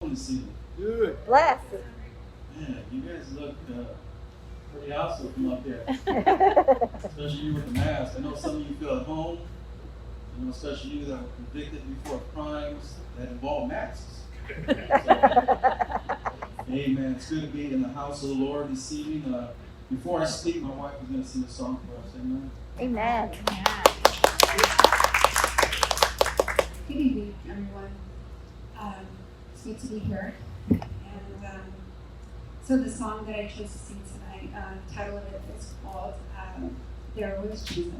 doing this evening? Good. Blessed. Man, you guys look pretty awesome from up there. Especially you with the mask. I know some of you feel at home. You know, especially you that were convicted before crimes that involve masks. So, amen. It's good to be in the house of the Lord this evening. Before I speak, my wife is going to sing a song for us. Amen. Amen. Good evening, everyone. It's good to be here. And so the song that I chose to sing tonight, the title of it is called There Was Jesus.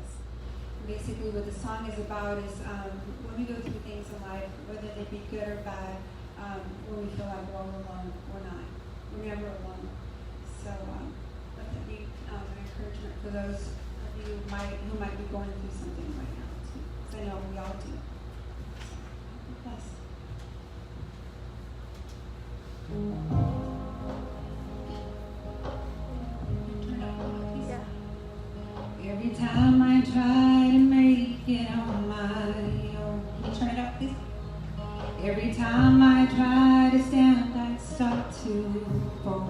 Basically what the song is about is when we go through things in life, whether they be good or bad, when we feel like we're all alone, we're not. We're never alone. So let that be an encouragement for those of you who might be going through something right now. Because I know we all do. Bless. Every time I try to make it on my own. Can you turn it up, please? Every time I try to stand, I start to fall.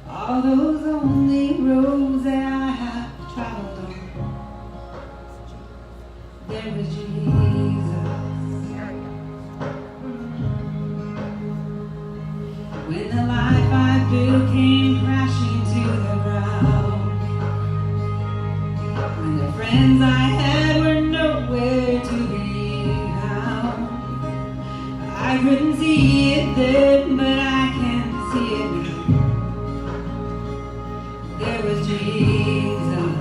All those lonely roads that I have traveled on, there was Jesus. When the life I built came crashing to the ground, when the friends I had were nowhere to be found, I couldn't see it then, but I can see it now. There was Jesus.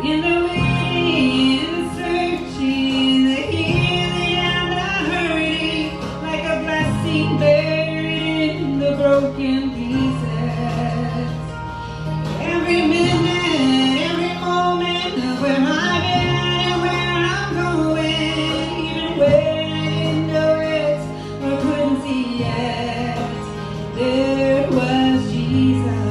In the waiting, in the searching, the healing and the hurting, like a blessing buried in the broken pieces. Every minute, every moment of where I've been and where I'm going, even when I didn't know it or couldn't see it, there was Jesus.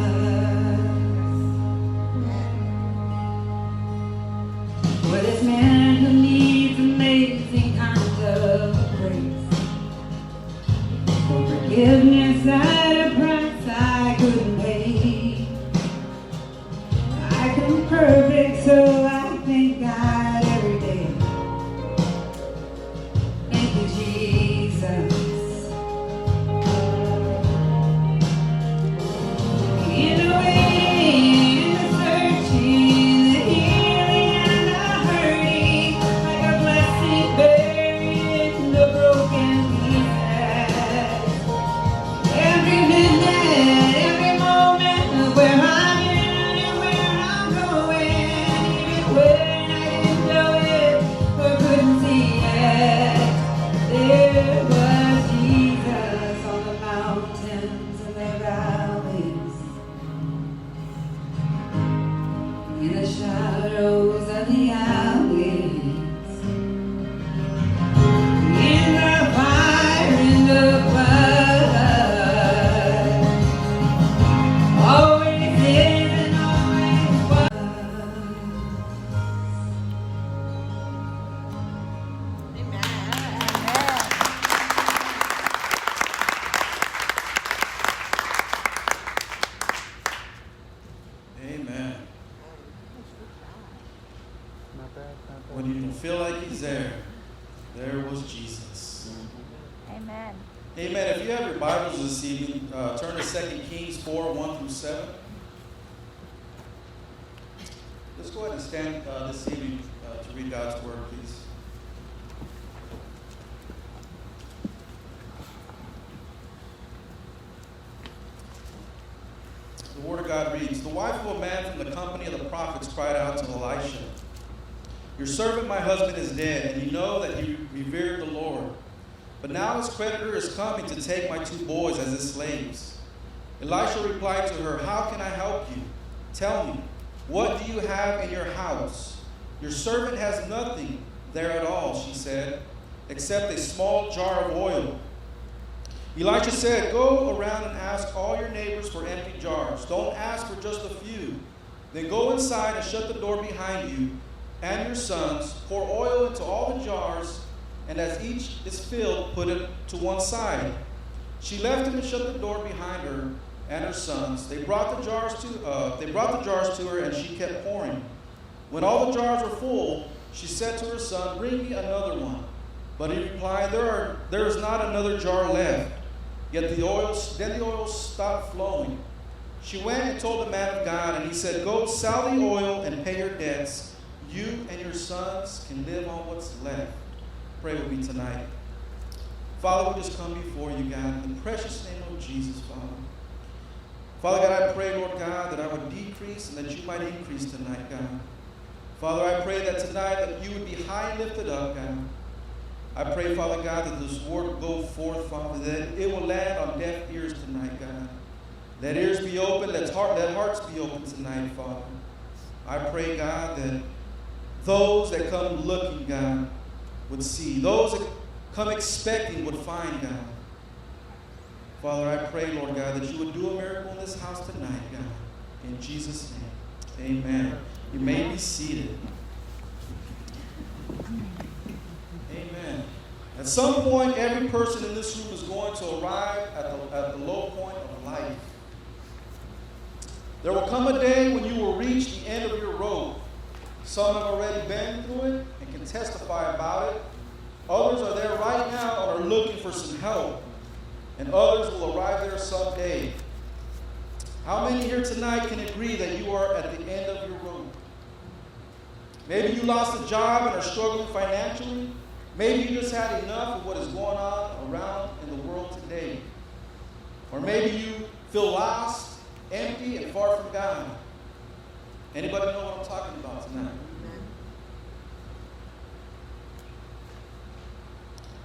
For this man who needs amazing kinds of grace, for forgiveness at a price I couldn't pay. I am perfect, so I thank God every day. Thank you, Jesus. In the waiting, in the searching, the healing and the hurting, like a blessing buried in the broken pieces. Every minute, every moment of where I've been and where I'm going, even when I didn't know it or couldn't see it, there was Jesus on the mountains and the valleys, in the shadows of the alleys, in the fire, in the blood, always is and always was. Amen. When you don't feel like he's there, there was Jesus. Amen. Amen. If you have your Bibles this evening, turn to 2 Kings 4, 1 through 7. Let's go ahead and stand this evening to read God's word, please. The word of God reads, "The wife of a man from the company of the prophets cried out to Elisha, 'Your servant, my husband, is dead, and you know that he revered the Lord. But now his creditor is coming to take my 2 boys as his slaves.' Elisha replied to her, 'How can I help you? Tell me, what do you have in your house?' 'Your servant has nothing there at all,' she said, 'except a small jar of oil.' Elisha said, 'Go around and ask all your neighbors for empty jars. Don't ask for just a few. Then go inside and shut the door behind you and your sons. Pour oil into all the jars and as each is filled, put it to one side. She left him and shut the door behind her and her sons. They brought the jars to her, and she kept pouring. When all the jars were full, she said to her son, "Bring me another one." But he replied, There is not another jar left. Then the oil stopped flowing. She went and told the man of God, and he said, "Go sell the oil and pay your debts. You and your sons can live on what's left." Pray with me tonight. Father, we just come before you, God, in the precious name of Jesus, Father. Father God, I pray, Lord God, that I would decrease and that you might increase tonight, God. Father, I pray that tonight that you would be high and lifted up, God. I pray, Father God, that this word will go forth, Father, that it will land on deaf ears tonight, God. Let ears be open, let hearts be open tonight, Father. I pray, God, that those that come looking, God, would see. Those that come expecting would find, God. Father, I pray, Lord God, that you would do a miracle in this house tonight, God. In Jesus' name, amen. You may be seated. Amen. At some point, every person in this room is going to arrive at the low point of life. There will come a day when you will reach the end of your rope. Some have already been through it and can testify about it. Others are there right now and are looking for some help. And others will arrive there someday. How many here tonight can agree that you are at the end of your rope? Maybe you lost a job and are struggling financially. Maybe you just had enough of what is going on around in the world today. Or maybe you feel lost, empty, and far from God. Anybody know what I'm talking about tonight?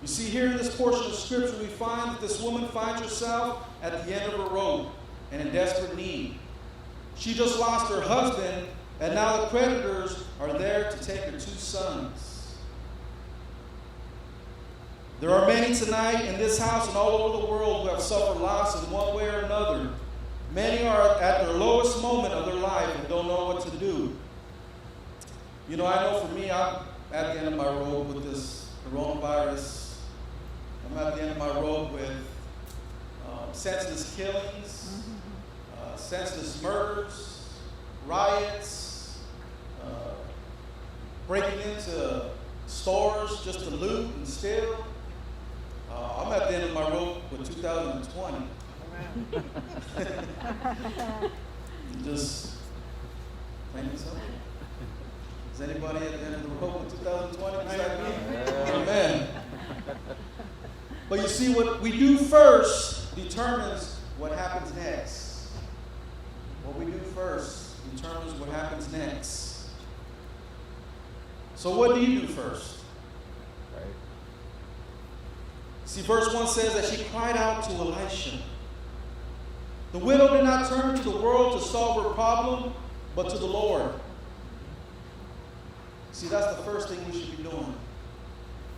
You see, here in this portion of Scripture, we find that this woman finds herself at the end of her rope and in desperate need. She just lost her husband, and now the creditors are there to take her 2 sons. There are many tonight in this house and all over the world who have suffered loss in one way or another. Many are at their lowest moment of their life and don't know what to do. You know, I know for me, I'm at the end of my rope with this coronavirus. I'm at the end of my rope with senseless killings, senseless murders, riots, breaking into stores just to loot and steal. I'm at the end of my rope with 2020. Just claiming something. Is anybody at the end of the rope with 2020 beside me? Amen. But you see, what we do first determines what happens next. What we do first determines what happens next. So what do you do first? Right. See, verse 1 says that she cried out to Elisha. The widow did not turn to the world to solve her problem, but to the Lord. See, that's the first thing we should be doing.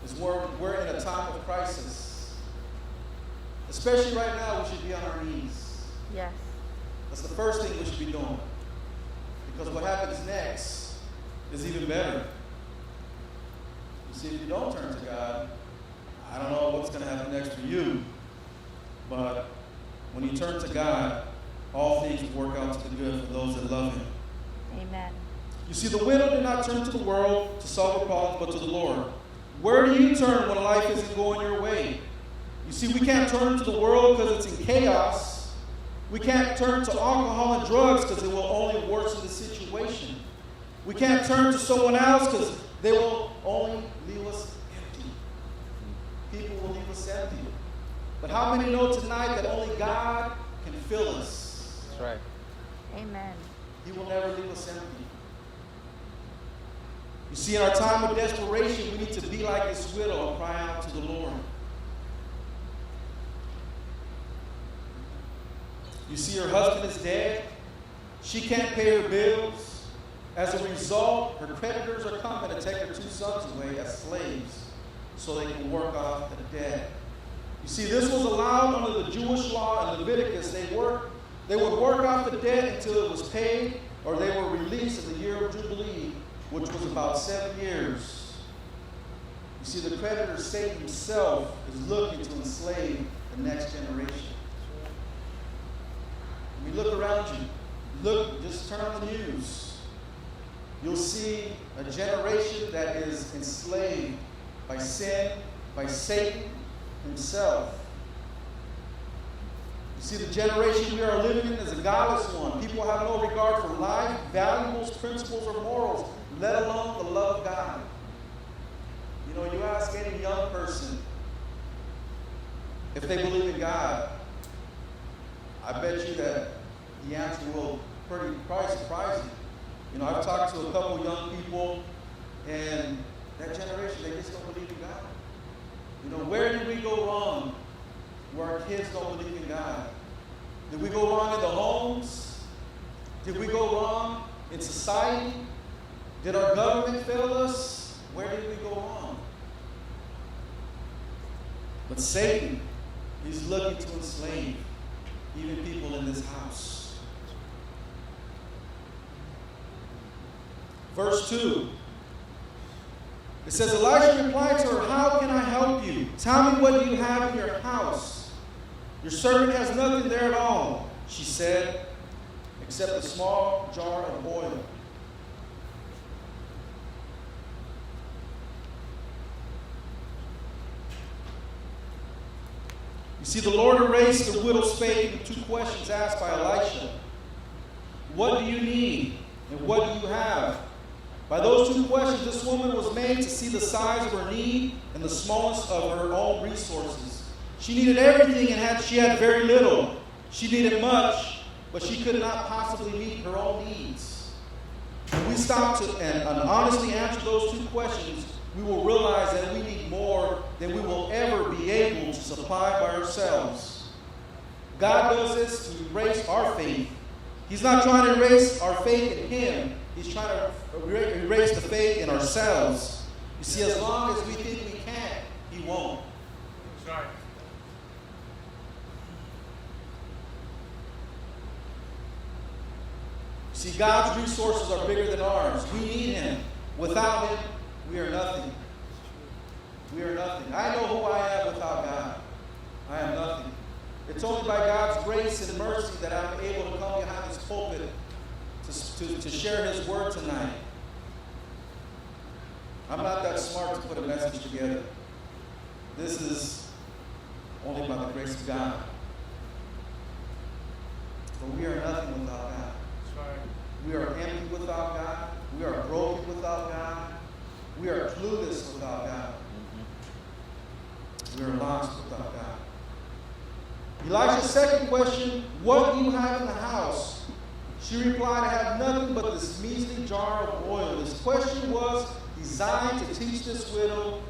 Is we're in a time of crisis. Especially right now, we should be on our knees. Yes. That's the first thing we should be doing. Because what happens next is even better. You see, if you don't turn to God, I don't know what's going to happen next for you. But when you turn to God, all things work out to the good for those that love Him. Amen. You see, the widow did not turn to the world to solve her problems, but to the Lord. Where do you turn when life isn't going your way? You see, we can't turn to the world because it's in chaos. We can't turn to alcohol and drugs because it will only worsen the situation. We can't turn to someone else because they will only leave us empty. People will leave us empty. But how many know tonight that only God can fill us? That's right. Amen. He will never leave us empty. You see, in our time of desperation, we need to be like this widow and cry out to the Lord. You see, her husband is dead. She can't pay her bills. As a result, her creditors are coming to take her 2 sons away as slaves so they can work off the debt. You see, this was allowed under the Jewish law in Leviticus. They would work off the debt until it was paid, or they were released in the year of Jubilee, which was about 7 years. You see, the creditor, Satan himself, is looking to enslave the next generation. When you look around you, just turn on the news. You'll see a generation that is enslaved by sin, by Satan himself. You see, the generation we are living in is a godless one. People have no regard for life, values, principles, or morals, let alone the love of God. You know, you ask any young person if they believe in God, I bet you that the answer will probably surprise you. You know, I've talked to a couple young people, and that generation, they just don't believe in God. You know, where did we go wrong where our kids don't believe in God? Did we go wrong in the homes? Did we go wrong in society? Did our government fail us? Where did we go wrong? But Satan, he's looking to enslave even people in this house. Verse 2. It says, Elisha replied to her, "How can I help you? Tell me what you have in your house." "Your servant has nothing there at all," she said, "except a small jar of oil." You see, the Lord erased the widow's faith in two questions asked by Elisha. What do you need? And what do you have? By those two questions, this woman was made to see the size of her need and the smallness of her own resources. She needed everything, and she had very little. She needed much, but she could not possibly meet her own needs. When we stop to and honestly answer those two questions, we will realize that we need more than we will ever be able to supply by ourselves. God does this to erase our faith. He's not trying to erase our faith in Him. He's trying to erase the faith in ourselves. You see, as long as we think we can, He won't. That's right. See, God's resources are bigger than ours. We need Him. Without Him, we are nothing. We are nothing. I know who I am without God. I am nothing. It's only by God's grace and mercy that I'm able to come behind this pulpit to share His word tonight. I'm not that smart to put a message together. This is only by the grace of God. But we are nothing without God. That's right. We are empty without God. We are broken without God. We are clueless without God. We are lost without God. Elisha's second question, what do you have in the house? She replied, I have nothing but this measly jar of oil. This question was designed to teach this widow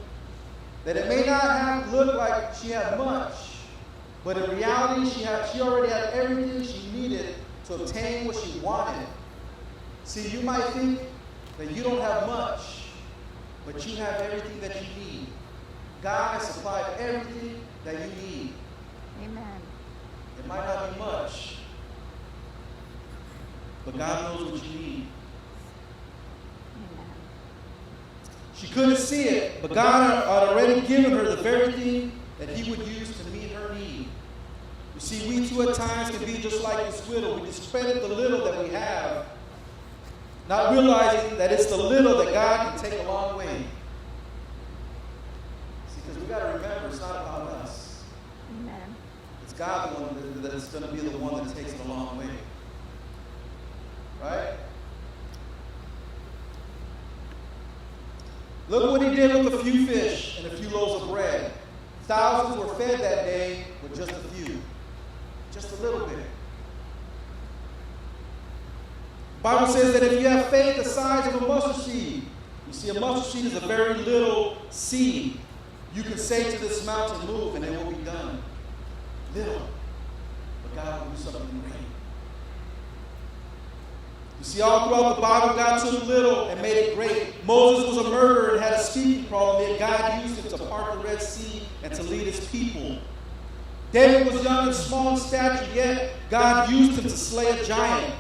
that it may not have looked like she had much, but in reality she already had everything she needed to obtain what she wanted. See, you might think that you don't have much, but you have everything that you need. God has supplied everything that you need. Amen. It might not be much, but God knows what you need. Amen. She couldn't see it, but God had already given her the very thing that He would use to meet her need. You see, we too at times can be just like this widow. We discredit the little that we have, not realizing that it's the little that God can take a long way. See, because we got to remember, it's not about us. Amen. It's God the one that's going to be the one that takes it a long way. Right? Look what He did with a few fish and a few loaves of bread. Thousands were fed that day with just a few. Just a little bit. The Bible says that if you have faith the size of a mustard seed, you see, a mustard seed is a very little seed. You can say to this mountain, move, and it will be done. Little. But God will do something great. You see, all throughout the Bible, God took little and made it great. Moses was a murderer and had a speaking problem, yet God used him to part the Red Sea and to lead His people. David was young and small in stature, yet God used him to slay a giant.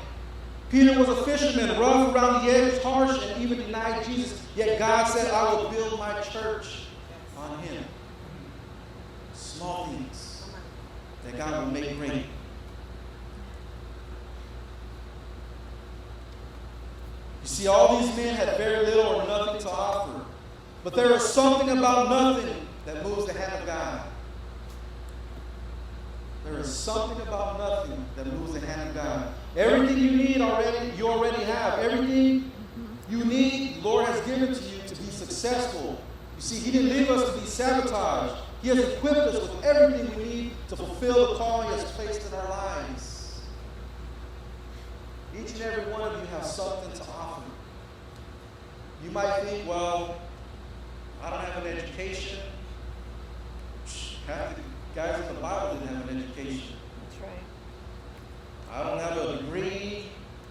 Peter was a fisherman, rough around the edges, harsh, and even denied Jesus, yet God said, I will build my church. Him. Small things that God will make great. You see, all these men had very little or nothing to offer. But there is something about nothing that moves the hand of God. There is something about nothing that moves the hand of God. Everything you need you already have. Everything you need, the Lord has given to you to be successful. You see, He didn't leave us to be sabotaged. He has equipped us with everything we need to fulfill the calling He has placed in our lives. Each and every one of you have something to offer. You might think, well, I don't have an education. Half the guys in the Bible didn't have an education. That's right. I don't have a degree.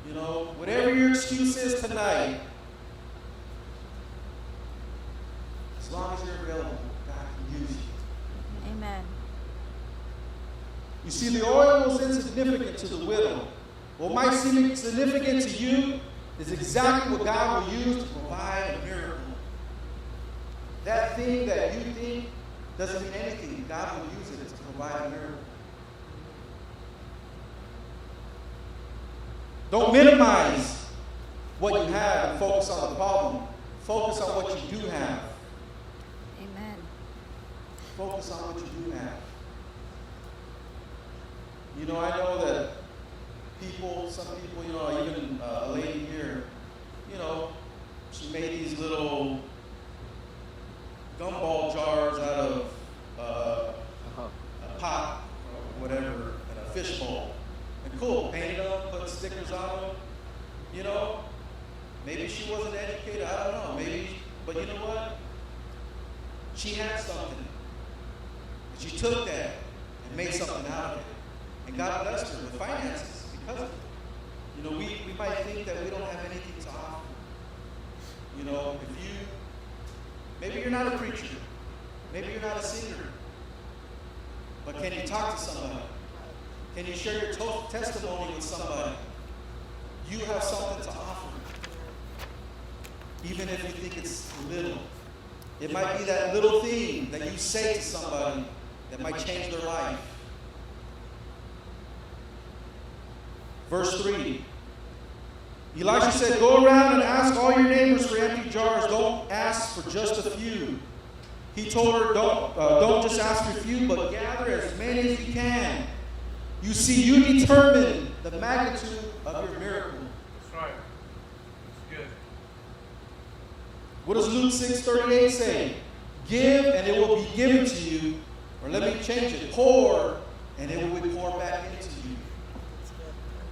You know, whatever your excuse is tonight, as long as you're available, God can use you. Amen. You see, the oil was insignificant to the widow. What might seem significant to you is exactly what God will use to provide a miracle. That thing that you think doesn't mean anything, God will use it to provide a miracle. Don't minimize what you have and focus on the problem. Focus on what you do have. Amen. Focus on what you do have. You know, I know that some people, you know, even a lady here, you know, she made these little gumball jars out of a pot or whatever, and a fish bowl. And cool, painted them, put stickers on them. You know, maybe she wasn't educated, I don't know, maybe, but you know what? She had something. She took that and made something out of it. And God blessed her with finances because of it. You know, we might think that we don't have anything to offer. You know, maybe you're not a preacher. Maybe you're not a singer. But can you talk to somebody? Can you share your testimony with somebody? You have something to offer. Even if you think it's little. It might be that little thing that you say to somebody that might change their life. Verse 3. Elisha said, "Go around and ask all your neighbors for empty jars. Don't ask for just a few." He told her, don't just ask for a few, but gather as many as you can. You see, you determine the magnitude of your miracle. That's right. That's good. What does Luke 6:38 say? Give and it will be given to you. Or let me change it. Pour and it will be poured back into you.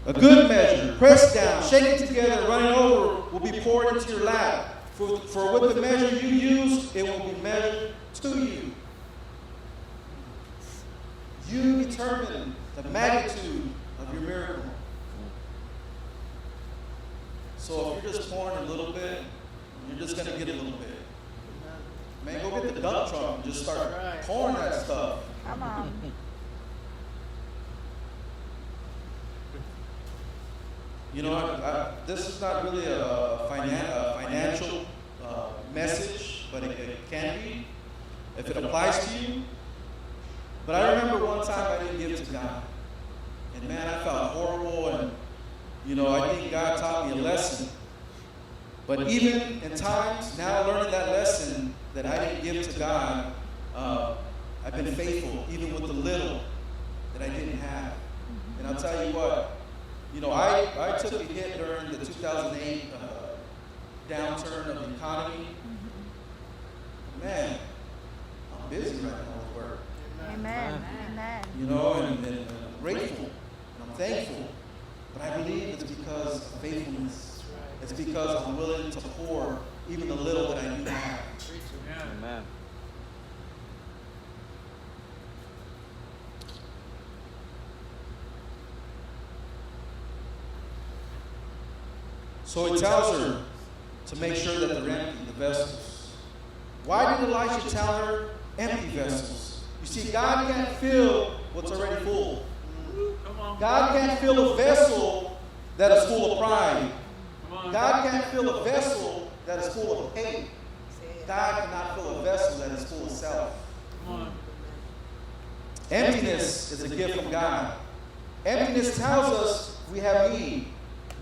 A good measure, pressed down, shaken together, running over, will be poured into your lap. For with the measure you use, it will be measured to you. You determine the magnitude of your miracle. So if you're just pouring a little bit, you're just going to get a little bit. Man, go get the dump truck and just start pouring that stuff. Come on. You know, this is not really a financial message, but it can be if it applies to you. But I remember one time I didn't give to God. And man, I felt horrible. And, you know, I think God taught me a lesson. But even in times, now learning that lesson that I didn't give to God, I've been faithful, even with the little that I didn't have. And I'll tell you what, you know, I took a hit during the 2008 downturn of the economy. Man, I'm busy right now with work. Amen. Amen. You know, and I'm grateful, and I'm thankful. But I believe it's because of faithfulness. It's because I'm willing to pour even the little that I do have. Amen. So he tells her to make sure that they're empty, the vessels. Why did Elisha tell her empty vessels? You see, God can't fill what's already full. God can't fill a vessel that is full of pride. God can't fill a vessel that is full of hate. God cannot fill a vessel that is full of self. Emptiness is a gift from God. Emptiness tells us we have need.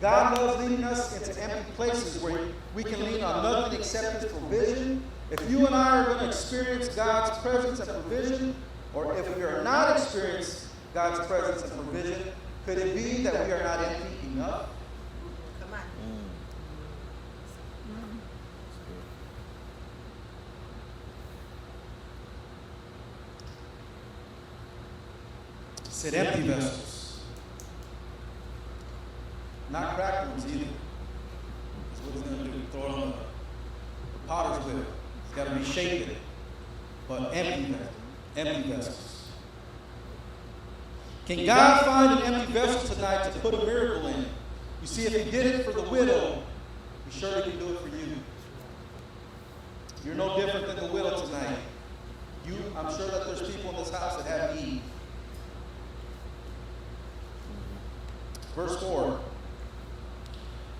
God loves leading us into empty places where we can lean on nothing except His provision. If you and I are going to experience God's presence and provision, or if we are not experiencing God's presence and provision, could it be that we are not empty enough? Come on. It said empty vessels. Not cracked ones either. That's what it's going to do. Throw it on the potter's wheel. It's got to be shaken. But empty vessels. Empty vessels. Can God find an empty vessel tonight to put a miracle in? You see, if He did it for the widow, He surely can do it for you. You're no different than the widow tonight. I'm sure that there's people in this house that have need. Verse 4.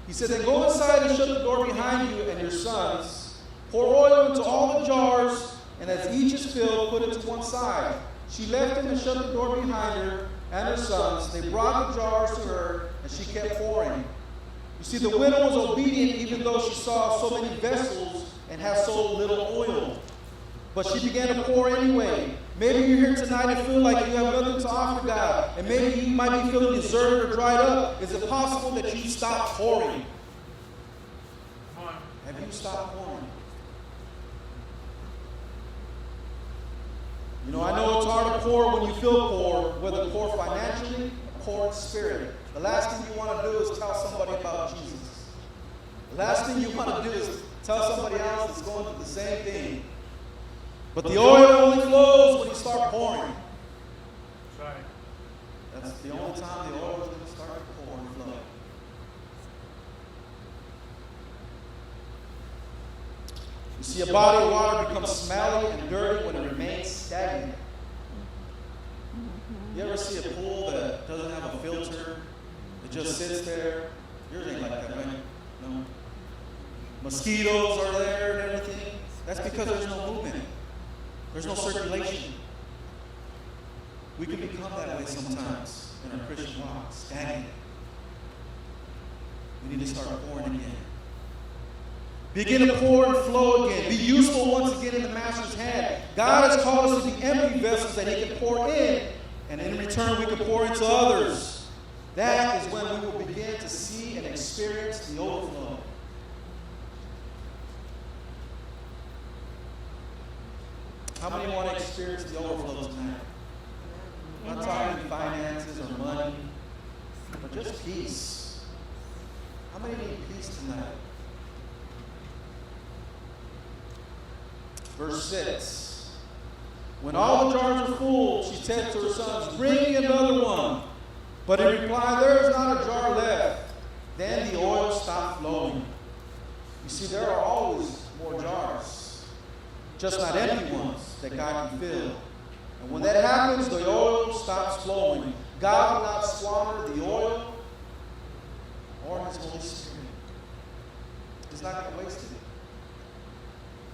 He said, then go inside and shut the door behind you and your sons. Pour oil into all the jars, and as each is filled, put it to one side. She left him and shut the door behind her and her sons. They brought the jars to her, and she kept pouring. You see, the widow was obedient even though she saw so many vessels and had so little oil. But she began to pour anyway. Maybe you're here tonight and feel like you have nothing to offer God. And maybe you might be feeling deserted or dried up. Is it possible that you stopped pouring? Come on. Have you stopped pouring? You know, I know it's hard to pour when you feel poor, whether poor financially or poor in spirit. The last thing you want to do is tell somebody about Jesus. The last thing you want to do is tell somebody else that's going through the same thing. But the oil only flows when you start pouring. That's right. That's the only time the oil is going to start to pour and flow. You see, a body of water becomes smelly and dirty when it remains stagnant. You ever see a pool that doesn't have a filter? It just sits there? Yours ain't like that, right? No. Mosquitoes are there and everything. That's because there's no movement. There's no circulation. We can become that way sometimes in our Christian walk, stagnant. We need to start pouring again. Begin to pour and flow again. Be useful once again in the Master's hand. God has called us to be empty vessels that He can pour in, and in return we can pour into others. That is when we will begin to see and experience the overflow. How many want to experience the overflow tonight? I'm not talking finances or money, but just peace. How many need peace tonight? Verse 6. When all the jars were full, she said to her sons, bring me another one. But in reply, there is not a jar left. Then the oil stopped flowing. You see, there are always more jars, just not empty ones that God can fill. And when that happens, the oil stops flowing. God will not squander the oil or His Holy Spirit. He's not going to waste it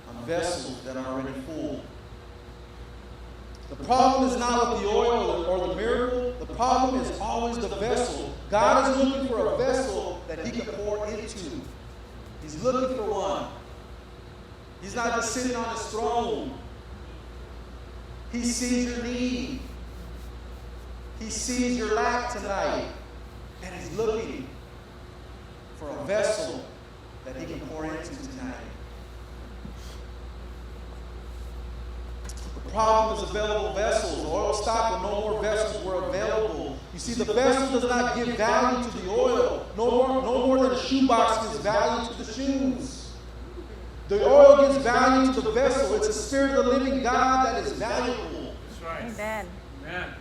on vessels that are already full. The problem is not with the oil or the miracle. The problem is always the vessel. God is looking for a vessel that He can pour into. He's looking for one. He's not just sitting on His throne. He sees your need. He sees your lack tonight. And He's looking for a vessel that He can pour into tonight. The problem is available vessels. The oil stopped when no more vessels were available. You see, the vessel does not give value to the oil. No more than a shoebox gives value to the shoes. The oil gives value to the vessel. It's the Spirit of the living God that is valuable. That's right. Amen. Amen.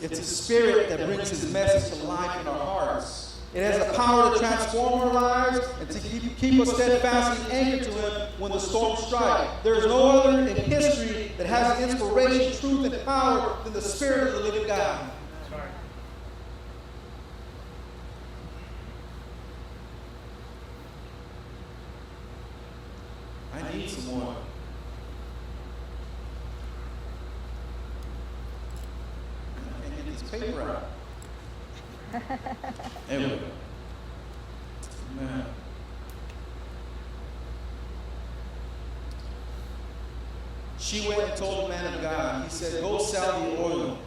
It's the Spirit that brings His message to life in our hearts. It has the power to transform our lives and to keep us steadfast and anchored to Him when the storms strike. There is no other in history that has the inspiration, truth, and power than the Spirit of the living God. That's right. I need some oil. paper out. There we go. Man. She went and told the man of God. He said, go sell the oil,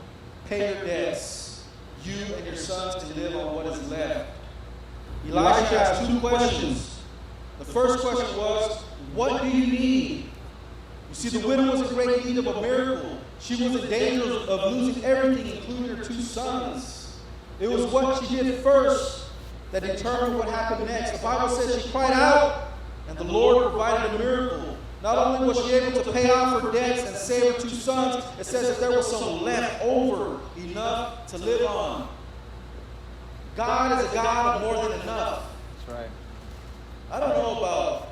pay your debts. You and your sons can live on what is left. Elisha asked 2 questions. The first question was, what do you need? You see, the widow was in great need of a miracle. She was in danger of losing everything, including her 2 sons. It was what she did first that determined what happened next. The Bible says she cried out, and the Lord provided a miracle. Not only was she able to pay off her debts and save her 2 sons, it says that there was some left over, enough to live on. God is a God of more than enough. That's right. I don't know about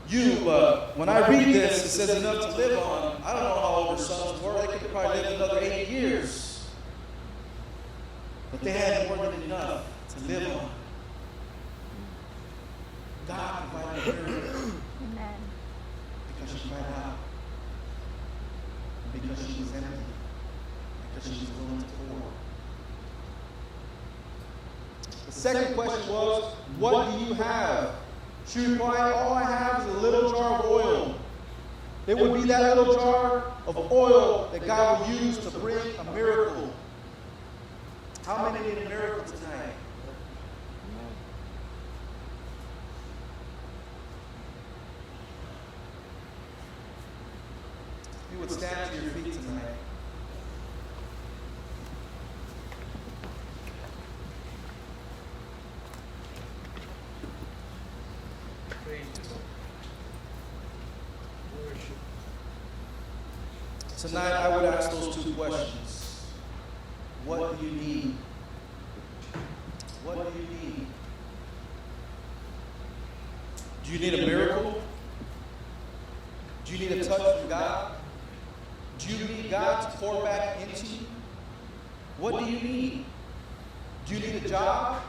you, but when I read this, it says enough to live on. I don't know how old her sons were. They could probably live another 80 years. But they had more than enough to live on. God provided a miracle. Amen. Because she cried out. Because she was empty. Because she was willing to pour. The second question was, what do you have? She replied, all I have is a little jar of oil. It would be that little jar of oil that God will use to bring a miracle. How many need a miracle tonight? You would stand to your feet tonight. Praise the Lord. Worship. Tonight I would ask those 2 questions. What do you need? What do you need? Do you need a miracle? Do you need a touch from God? Do you need God to pour back into you? What do you need? Do you need a job?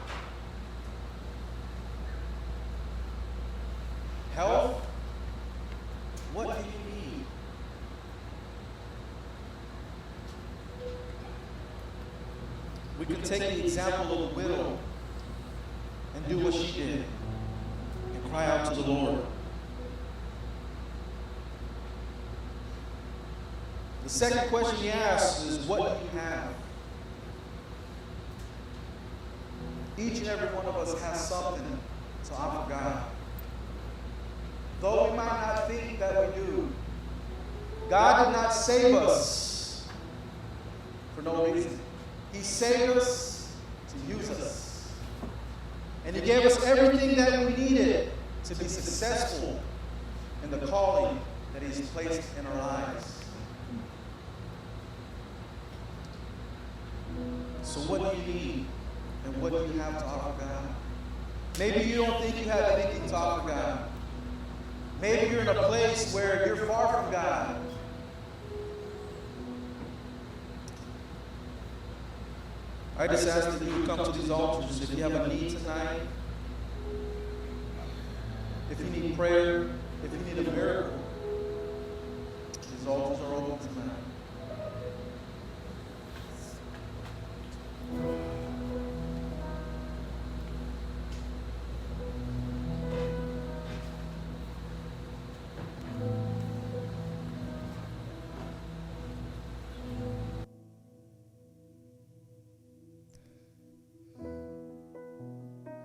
Health? What do you need? We can take the example of the widow and do what she did and cry out to the Lord. The second question he asks is, what do you have? Each and every one of us has something to offer God. Though we might not think that we do, God did not save us for no reason. He saved us to use us. And He gave us everything that we needed to be successful in the calling that He's placed in our lives. So what do you need? And what do you have to offer God? Maybe you don't think you have anything to offer God. Maybe you're in a place where you're far from God. I just ask that you would come to these altars if you have a need tonight, if you need prayer, if you need a miracle.